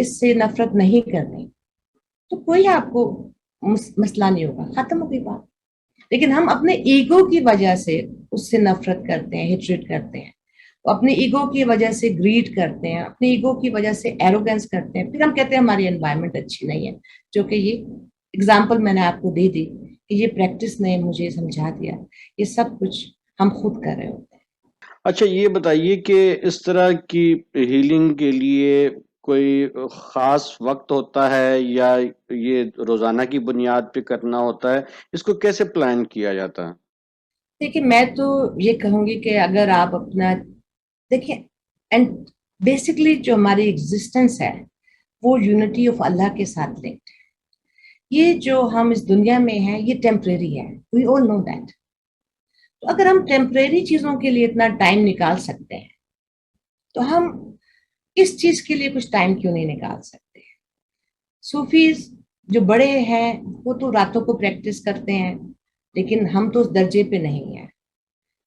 اس سے نفرت نہیں کرنی، تو کوئی آپ کو مسئلہ نہیں ہوگا، ختم ہو گئی بات. لیکن ہم اپنے ایگو کی وجہ سے اس سے نفرت کرتے ہیں، ہیٹریٹ کرتے ہیں، اپنے ایگو کی وجہ سے گریڈ کرتے ہیں، اپنے ایگو کی وجہ سے ایروگنس کرتے ہیں، پھر ہم کہتے ہیں ہماری انوائرمنٹ اچھی نہیں ہے. جو کہ یہ اگزامپل میں نے آپ کو دے دی کہ یہ پریکٹس نے مجھے سمجھا دیا، یہ سب کچھ ہم خود کر رہے ہوتے ہیں. اچھا یہ بتائیے کہ اس طرح کی ہیلنگ کے لیے کوئی خاص وقت ہوتا ہے یا یہ روزانہ کی بنیاد پہ کرنا ہوتا ہے؟ اس کو کیسے پلان کیا جاتا ہے؟ دیکھیے میں تو یہ کہوں گی کہ اگر آپ اپنا دیکھیں، اینڈ بیسکلی جو ہماری ایگزسٹنس ہے وہ یونٹی آف اللہ کے ساتھ لنکڈ ہے. یہ جو ہم اس دنیا میں ہیں یہ ٹیمپریری ہے، وی آل نو دیٹ. تو اگر ہم ٹیمپریری چیزوں کے لیے اتنا ٹائم نکال سکتے ہیں تو ہم اس چیز کے لیے کچھ ٹائم کیوں نہیں نکال سکتے؟ صوفیز جو بڑے ہیں وہ تو راتوں کو پریکٹس کرتے ہیں، لیکن ہم تو اس درجے پہ نہیں ہیں.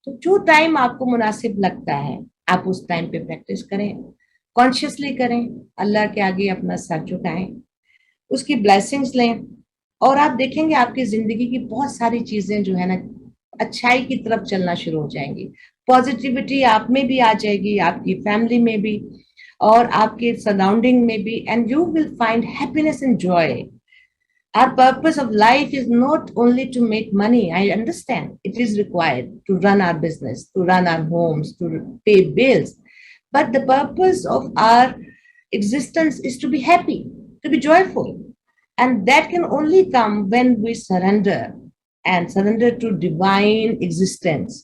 تو جو ٹائم آپ کو مناسب لگتا ہے آپ اس ٹائم پہ پریکٹس کریں، کانشیسلی کریں، اللہ کے آگے اپنا سر جھکائیں، اس کی بلیسنگز لیں، اور آپ دیکھیں گے آپ کی زندگی کی بہت ساری چیزیں جو ہے نا اچھائی کی طرف چلنا شروع ہو جائیں گی. پازیٹیوٹی آپ میں بھی آ جائے گی، آپ کی فیملی میں بھی اور آپ کے سراؤنڈنگ میں بھی، and you will find happiness and joy. Our purpose of life is not only to make money. I understand it is required to run our business, to run our homes, to pay bills. But the purpose of our existence is to be happy, to be joyful. And that can only come when we surrender and surrender to divine existence.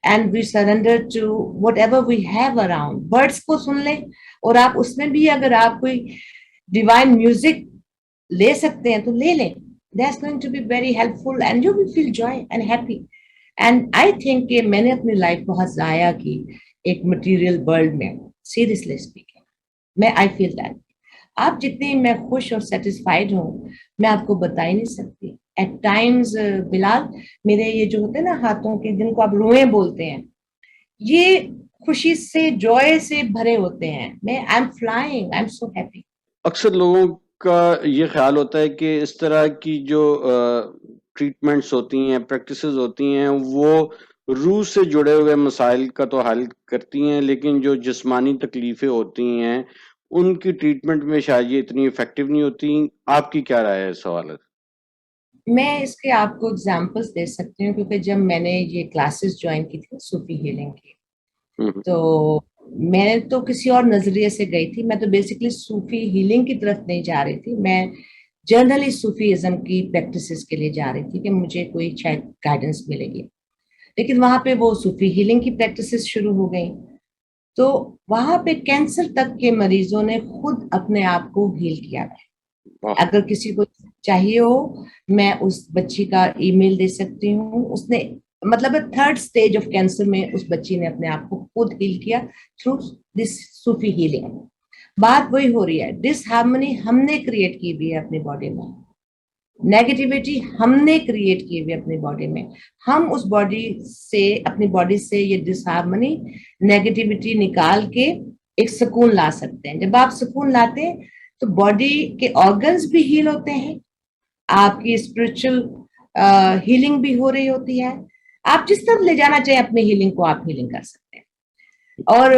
And we surrender to whatever we have around. Birds کو سن لیں اور آپ اس میں بھی اگر آپ کوئی divine music لے سکتے ہیں تو لے لیں. That's going to be very helpful and you will feel joy and happy. And I think کہ میں نے اپنی لائف بہت ضائع کی ایک مٹیریل ورلڈ میں، سیریسلی اسپیکنگ. میں I feel that. آپ جتنی میں خوش اور سیٹسفائیڈ ہوں میں آپ کو بتا ہی نہیں سکتی. ایٹ ٹائمز بلال میرے یہ جو ہوتے ہیں نا ہاتھوں کے جن کو آپ روئیں بولتے ہیں، یہ خوشی سے جوائے سے بھرے ہوتے ہیں. میں I am flying, I am so happy. اکثر لوگوں کا یہ خیال ہوتا ہے کہ اس طرح کی جو ٹریٹمنٹس ہوتی ہیں، پریکٹسز ہوتی ہیں، وہ روح سے جڑے ہوئے مسائل کا تو حل کرتی ہیں، لیکن جو جسمانی تکلیفیں ہوتی ہیں ان کی ٹریٹمنٹ میں شاید یہ اتنی افیکٹو نہیں ہوتی. آپ کی کیا رائے ہے اس حوالے سے؟ میں اس کے آپ کو اگزامپلس دے سکتی ہوں کیونکہ جب میں نے یہ کلاسز جوائن کی تھی صوفی ہیلنگ کی تو میں تو کسی اور نظریے سے گئی تھی. میں تو بیسکلی صوفی ہیلنگ کی طرف نہیں جا رہی تھی، میں جنرلی صوفیزم کی پریکٹسز کے لیے جا رہی تھی کہ مجھے کوئی شاید گائیڈنس ملے گی. لیکن وہاں پہ وہ صوفی ہیلنگ کی پریکٹسز شروع ہو گئیں تو وہاں پہ کینسر تک کے مریضوں نے خود اپنے آپ کو ہیل کیا ہے. اگر کسی کو چاہیے ہو میں اس بچی کا ای میل دے سکتی ہوں. اس نے مطلب 3rd stage آف کینسر میں اس بچی نے اپنے آپ کو خود ہیل کیا تھرو دس صوفی ہیلنگ. بات وہی ہو رہی ہے، ڈس ہارمونی ہم نے کریٹ کی ہوئی ہے اپنی باڈی میں، نیگیٹیوٹی ہم نے کریٹ کی ہوئی اپنی باڈی میں. ہم اس باڈی سے اپنی باڈی سے یہ ڈس ہارمونی نیگیٹیوٹی نکال کے ایک سکون لا سکتے ہیں. جب آپ سکون لاتے ہیں تو باڈی کے آرگنز بھی ہیل ہوتے ہیں، آپ کی اسپرچل ہیلنگ بھی ہو رہی ہوتی ہے. آپ جس طرح لے جانا چاہیں اپنی ہیلنگ کو آپ ہیلنگ کر سکتے ہیں. اور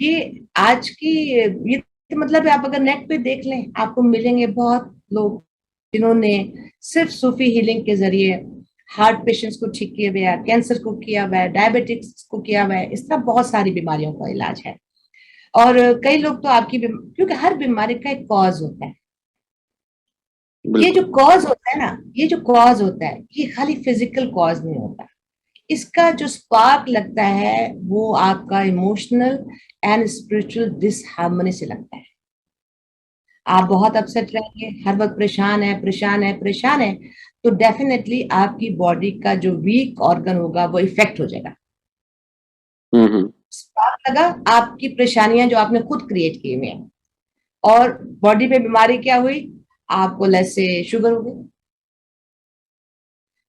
یہ آج کی یہ مطلب آپ اگر نیٹ پہ دیکھ لیں آپ کو ملیں گے بہت لوگ جنہوں نے صرف صوفی ہیلنگ کے ذریعے ہارٹ پیشنٹس کو ٹھیک کیا ہوا ہے، کینسر کو کیا ہوا ہے، ڈائبٹکس کو کیا ہوا ہے. اس طرح بہت ساری بیماریوں کا علاج ہے. اور کئی لوگ تو آپ کی کیونکہ ہر بیماری کا ایک کاز ہوتا ہے. یہ جو کاز ہوتا ہے نا، یہ جو کاز ہوتا ہے یہ خالی فزیکل کاز نہیں ہوتا. اس کا جو سپارک لگتا ہے وہ آپ کا emotional and spiritual disharmony سے لگتا ہے. آپ بہت اپسیٹ رہیں گے، ہر وقت پریشان ہے پریشان ہے پریشان ہے تو ڈیفینیٹلی آپ کی باڈی کا جو ویک آرگن ہوگا وہ افیکٹ ہو جائے گا. سپارک لگا، آپ کی پریشانیاں جو آپ نے خود کریٹ کی ہوئی ہیں، اور باڈی پہ بیماری کیا ہوئی، آپ کو لیس سے شوگر ہو گئی.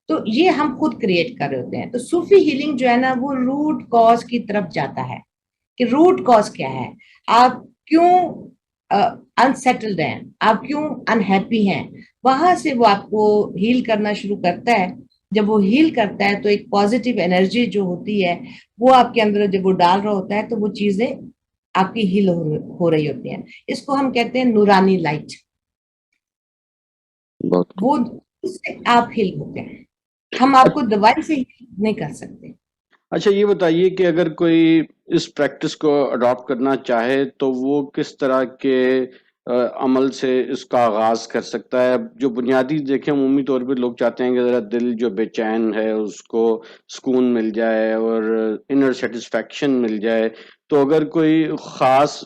تو یہ ہم خود کریٹ کر رہے ہوتے ہیں. تو صوفی ہیلنگ جو ہے نا وہ روٹ کاز کی طرف جاتا ہے. کہ روٹ کاز کیا ہے, آپ کیوں انسیٹلڈ ہیں, آپ کیوں انہیپی ہیں. وہاں سے وہ آپ کو ہیل کرنا شروع کرتا ہے. جب وہ ہیل کرتا ہے تو ایک پازیٹیو انرجی جو ہوتی ہے وہ آپ کے اندر جب وہ ڈال رہا ہوتا ہے تو وہ چیزیں آپ کی ہیل ہو رہی ہوتی ہیں. اس کو ہم کہتے ہیں نورانی لائٹ. وہ اس سے آپ ہیل ہوتے ہیں. ہم آپ کو دوائی سے ہیل نہیں کر سکتے. اچھا یہ بتائیے کہ اگر کوئی اس پریکٹس کو اڈاپٹ کرنا چاہے تو وہ کس طرح کے عمل سے اس کا آغاز کر سکتا ہے؟ جو بنیادی دیکھیں عمومی طور پہ لوگ چاہتے ہیں کہ ذرا دل جو بے چین ہے اس کو سکون مل جائے اور انر سیٹسفیکشن مل جائے. تو اگر کوئی خاص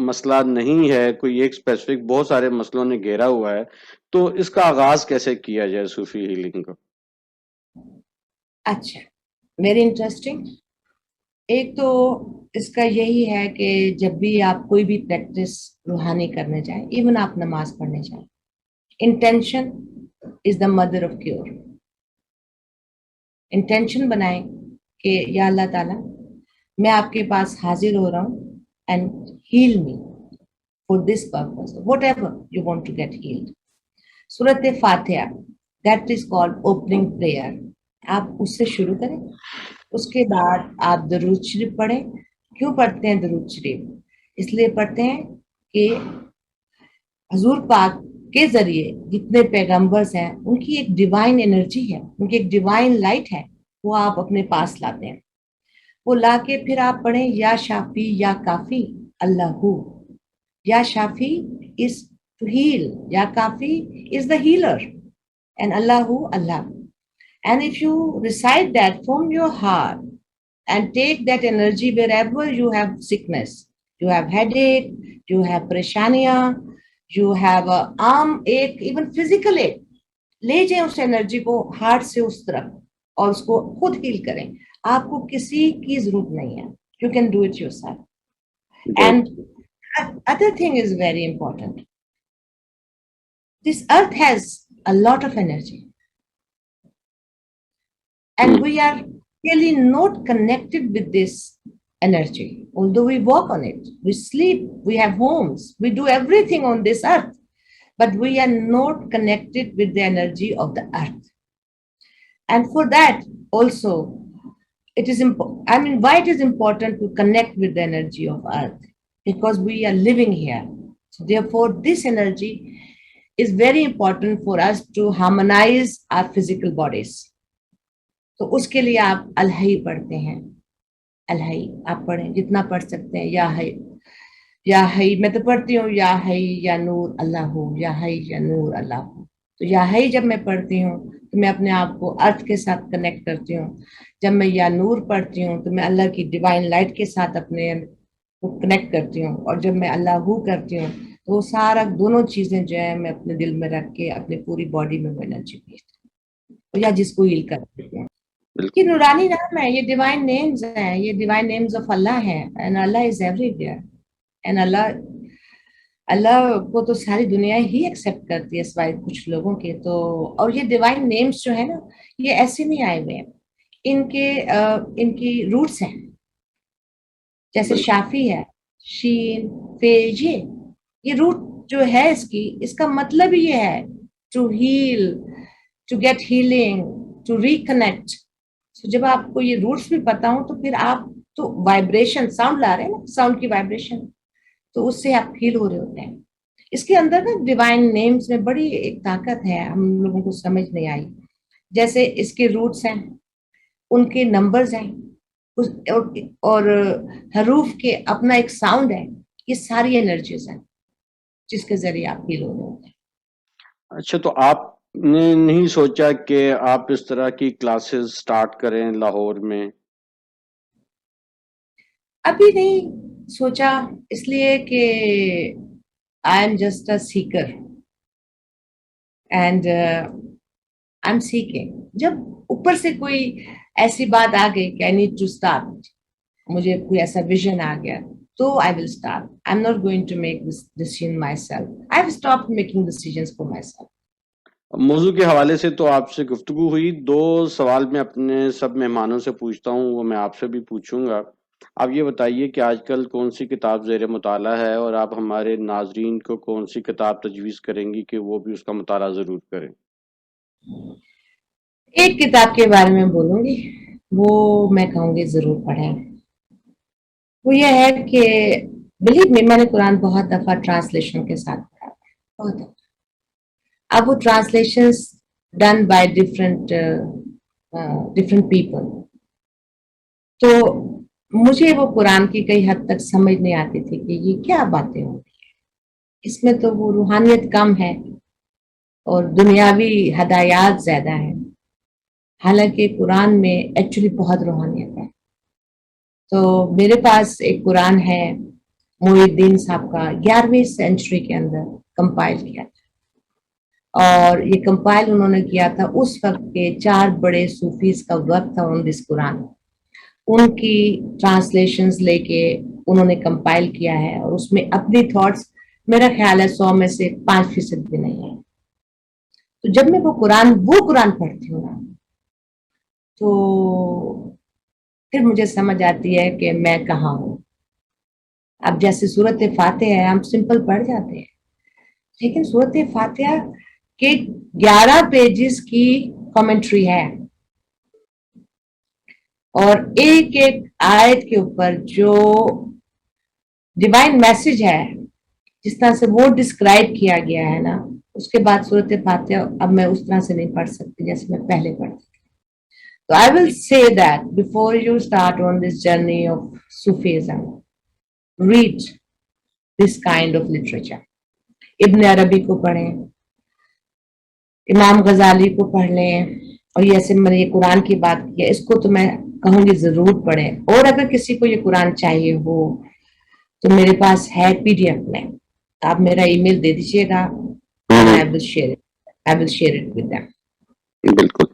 مسئلہ نہیں ہے, کوئی ایک اسپیسیفک, بہت سارے مسئلوں نے گھیرا ہوا ہے, تو اس کا آغاز کیسے کیا جائے صوفی ہیلنگ کا؟ اچھا, ویری انٹرسٹنگ. ایک تو اس کا یہی ہے کہ جب بھی آپ کوئی بھی پریکٹس روحانی کرنے جائیں, ایون آپ نماز پڑھنے جائیں, intention is the mother of cure. Intention بنائیں کہ یا اللہ تعالیٰ میں آپ کے پاس حاضر ہو رہا ہوں and heal me for this purpose whatever you want to get healed. Surah Fatiha that is called opening prayer. آپ اس سے شروع کریں. اس کے بعد آپ درود شریف پڑھیں. کیوں پڑھتے ہیں درود شریف؟ اس لیے پڑھتے ہیں کہ حضور پاک کے ذریعے جتنے پیغمبرز ہیں ان کی ایک ڈیوائن انرجی ہے, ان کی ایک ڈیوائن لائٹ ہے, وہ آپ اپنے پاس لاتے ہیں. وہ لا کے پھر آپ پڑھیں یا شافی یا کافی اللہ. یا شافی is to heal, یا کافی is the healer, and Allahu Allah. And if you recite that from your heart and take that energy wherever you have sickness, you have headache, you have preshaniya, you have arm ache, even physical ache, لے جائیں اس energy کو heart سے اس طرف اور اس کو خود heel کریں. آپ کو کسی کی ضرورت نہیں ہے. You can do it yourself. And other thing is very important. This earth has a lot of energy. And we are really not connected with this energy. Although we walk on it, we sleep, we have homes, we do everything on this earth, but we are not connected with the energy of the earth. And for that also, it is important. Why it is important to connect with the energy of earth? Because we are living here. So therefore, this energy is very important for us to harmonize our physical bodies. تو اس کے لیے آپ الہی پڑھتے ہیں. الہی آپ پڑھیں جتنا پڑھ سکتے ہیں. یا ہی میں تو پڑھتی ہوں یا ہی یا نور اللہ ہو, یا ہی یا نور اللہ ہو. تو یا ہی جب میں پڑھتی ہوں تو میں اپنے آپ کو ارتھ کے ساتھ کنیکٹ کرتی ہوں. جب میں یا نور پڑھتی ہوں تو میں اللہ کی ڈیوائن لائٹ کے ساتھ اپنے کو کنیکٹ کرتی ہوں. اور جب میں اللہ ہو کرتی ہوں تو وہ سارا دونوں چیزیں جو ہے میں اپنے دل میں رکھ کے اپنی پوری باڈی میں وہ انرجی بھیجتی ہوں, یا جس کو ہیل کر دیتے ہیں. یہ نورانی نام ہے, یہ ڈیوائن نیمز ہیں, یہ ڈیوائن نیمز آف اللہ ہیں. And Allah is everywhere. And Allah کو تو ساری دنیا ہی ایکسیپٹ کرتی ہے سوائے کچھ لوگوں کے. تو اور یہ ڈیوائن نیمز جو ہے نا یہ ایسے نہیں آئے ہوئے ہیں, ان کی روٹس ہیں. جیسے شافی ہے, شین فے, یہ روٹ جو ہے اس کا مطلب یہ ہے to heal, to get healing, to reconnect. جب آپ کو یہ روٹس بھی پتا ہوں تو پھر آپ تو وائبریشن ساؤنڈ لا رہے ہیں نا, ساؤنڈ کی وائبریشن, تو اس سے آپ ہیل ہو رہے ہوتے ہیں. اس کے اندر نا ڈیوائن نیمز میں بڑی ایک طاقت ہے, ہم لوگوں کو سمجھ نہیں آئی. جیسے اس کے روٹس ہیں, ان کے نمبرز ہیں, اور حروف کے اپنا ایک ساؤنڈ ہے. یہ ساری انرجیز ہیں جس کے ذریعے آپ ہیل ہو رہے ہوتے ہیں. اچھا, تو آپ نے نہیں سوچا کہ آپ اس طرح کی کلاسز سٹارٹ کریں لاہور میں؟ ابھی نہیں سوچا, اس لیے کہ I am just a seeker and I am seeking. جب اوپر سے کوئی ایسی بات آ گئی کہ آئی نیڈ ٹو اسٹارٹ, مجھے کوئی ایسا ویژن آ گیا تو I will start. I am not going to make this decision myself. I have stopped making decisions for myself. موضوع کے حوالے سے تو آپ سے گفتگو ہوئی. 2 سوال میں اپنے سب مہمانوں سے پوچھتا ہوں, وہ میں آپ سے بھی پوچھوں گا. آپ یہ بتائیے کہ آج کل کون سی کتاب زیر مطالعہ ہے اور آپ ہمارے ناظرین کو کون سی کتاب تجویز کریں گی کہ وہ بھی اس کا مطالعہ ضرور کریں؟ ایک کتاب کے بارے میں بولوں گی، وہ میں کہوں گی ضرور پڑھیں. وہ یہ ہے کہ بلیو می، میں نے قرآن بہت دفعہ ٹرانسلیشن کے ساتھ پڑھا ہے، بہت دفعہ. اب وہ translations done by different people, تو مجھے وہ قرآن کی کئی حد تک سمجھ نہیں آتی تھی کہ یہ کیا باتیں ہوتی ہیں. اس میں تو وہ روحانیت کم ہے اور دنیاوی ہدایات زیادہ ہیں، حالانکہ قرآن میں ایکچولی بہت روحانیت ہے. تو میرے پاس ایک قرآن ہے محی الدین صاحب کا، 11ویں سینچری کے اندر کمپائل کیا تھا، اور یہ کمپائل انہوں نے کیا تھا اس وقت کے 4 بڑے صوفیز کا وقت تھا ان دس قرآن، ان کی ٹرانسلیشنز لے کے انہوں نے کمپائل کیا ہے، اور اس میں اپنی تھاٹس میرا خیال ہے 100 میں سے 5% بھی نہیں ہے. تو جب میں وہ قرآن پڑھتی ہوں نا، تو پھر مجھے سمجھ آتی ہے کہ میں کہاں ہوں. اب جیسے سورت فاتحہ ہے، ہم سمپل پڑھ جاتے ہیں، لیکن سورت فاتحہ کے 11 پیجز کی کامنٹری ہے، اور ایک ایک آیت کے اوپر جو ڈیوائن میسج ہے، جس طرح سے وہ ڈسکرائب کیا گیا ہے نا، اس کے بعد سورت فاتحہ اب میں اس طرح سے نہیں پڑھ سکتی جیسے میں پہلے پڑھتی تھی. So I will say that before you start on this journey of Sufism, read this kind of literature. ابن عربی کو پڑھیں، امام غزالی کو پڑھ لیں، اور یہ ایسے میں نے یہ قرآن کی بات کی ہے، اس کو تو میں کہوں گی ضرور پڑھیں. اور اگر کسی کو یہ قرآن چاہیے ہو تو میرے پاس ہے PDF میں، آپ میرا ای میل دے دیجیے گا، I will share it with them. بالکل.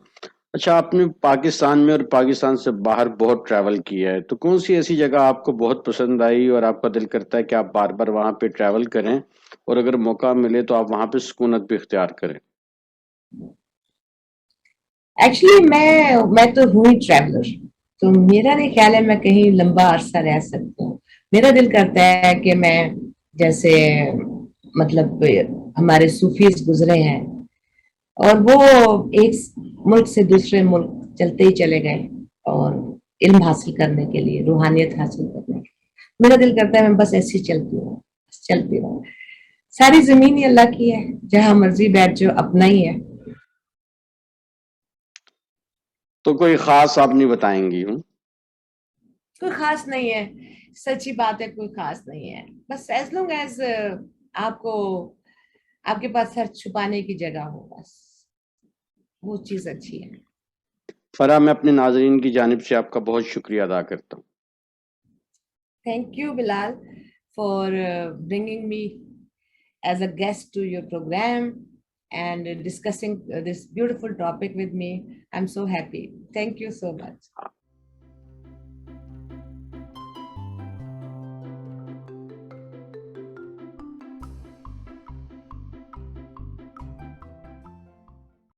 اچھا، آپ نے پاکستان میں اور پاکستان سے باہر بہت ٹریول کیا ہے، تو کون سی ایسی جگہ آپ کو بہت پسند آئی اور آپ کا دل کرتا ہے کہ آپ بار بار وہاں پہ ٹریول کریں، اور اگر موقع ملے تو آپ وہاں پہ سکونت بھی اختیار کریں؟ ایکچولی میں تو ہوں ہی ٹریولر، تو میرا نہیں خیال ہے میں کہیں لمبا عرصہ رہ سکتی ہوں. میرا دل کرتا ہے کہ میں جیسے مطلب ہمارے صوفیز گزرے ہیں اور وہ ایک ملک سے دوسرے ملک چلتے ہی چلے گئے، اور علم حاصل کرنے کے لیے، روحانیت حاصل کرنے کے لیے. میرا دل کرتا ہے میں بس ایسی چلتی ہوں، بس چلتی رہوں. ساری زمین ہی اللہ کی ہے، جہاں مرضی بیٹھ جو اپنا ہی ہے. تو کوئی خاص آپ نہیں بتائیں گی؟ کوئی خاص نہیں ہے، سچی بات ہے، کوئی خاص نہیں ہے. بس ایز لانگ ایز آپ کو آپ کے پاس سر چھپانے کی جگہ ہو، بس وہ چیز اچھی ہے. فرا، میں اپنے ناظرین کی جانب سے آپ کا بہت شکریہ ادا کرتا ہوں. Thank you Bilal for bringing me as a guest to your program and discussing this beautiful topic with me. I'm so happy. Thank you so much.